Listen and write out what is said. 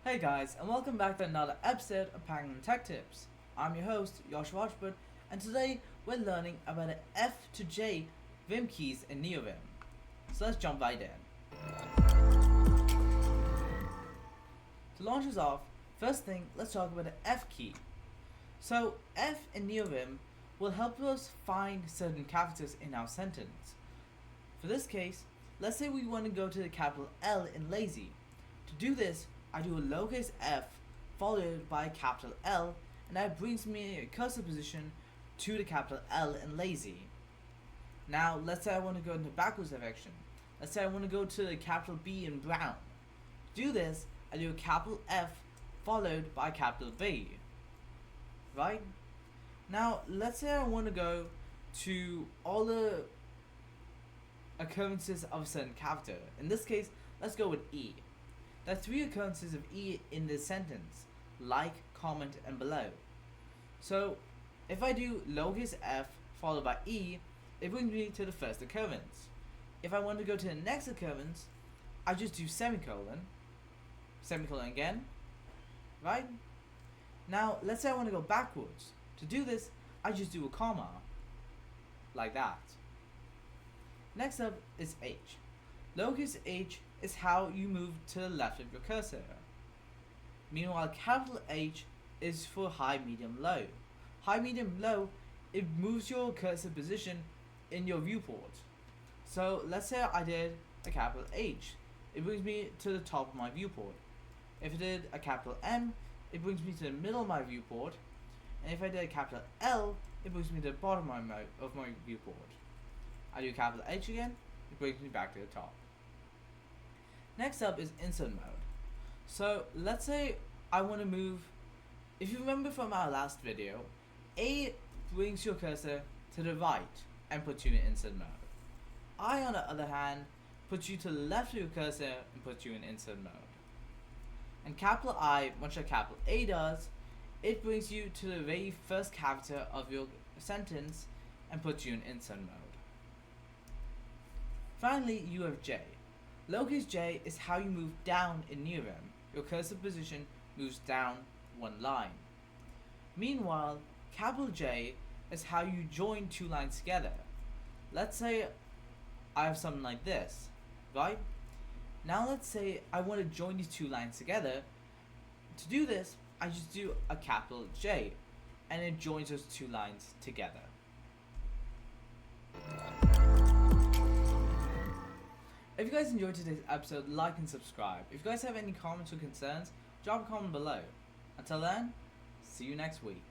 Hey guys, and welcome back to another episode of Penguin Tech Tips. I'm your host, Josh Watchford, and today we're learning about the F to J Vim keys in NeoVim. So let's jump right in. To launch us off, first thing, let's talk about the F key. So F in NeoVim will help us find certain characters in our sentence. For this case, let's say we want to go to the capital L in lazy. To do this, I do a lowercase f followed by a capital L, and that brings me a cursor position to the capital L in lazy. Now, let's say I want to go in the backwards direction. Let's say I want to go to the capital B in brown. To do this, I do a capital F followed by a capital B. Right? Now, let's say I want to go to all the occurrences of a certain character. In this case, let's go with E. There are three occurrences of E in this sentence: like, comment, and below. So, if I do lowercase f followed by E, it brings me to the first occurrence. If I want to go to the next occurrence, I just do semicolon again, right? Now, let's say I want to go backwards. To do this, I just do a comma, like that. Next up is H. Lowercase h is how you move to the left of your cursor. Meanwhile, capital H is for high, medium, low. High, medium, low, it moves your cursor position in your viewport. So let's say I did a capital H. It brings me to the top of my viewport. If I did a capital M, it brings me to the middle of my viewport. And if I did a capital L, it brings me to the bottom of my viewport. I do capital H again, it brings me back to the top. Next up is insert mode. So let's say I want to move, if you remember from our last video, A brings your cursor to the right and puts you in insert mode. I, on the other hand, puts you to the left of your cursor and puts you in insert mode. And capital I, much like capital A does, it brings you to the very first character of your sentence and puts you in insert mode. Finally, you have J. Lowercase j is how you move down in NeoVim. Your cursor position moves down one line. Meanwhile, capital J is how you join two lines together. Let's say I have something like this, right? Now let's say I want to join these two lines together. To do this, I just do a capital J, and it joins those two lines together. If you guys enjoyed today's episode, like and subscribe. If you guys have any comments or concerns, drop a comment below. Until then, see you next week.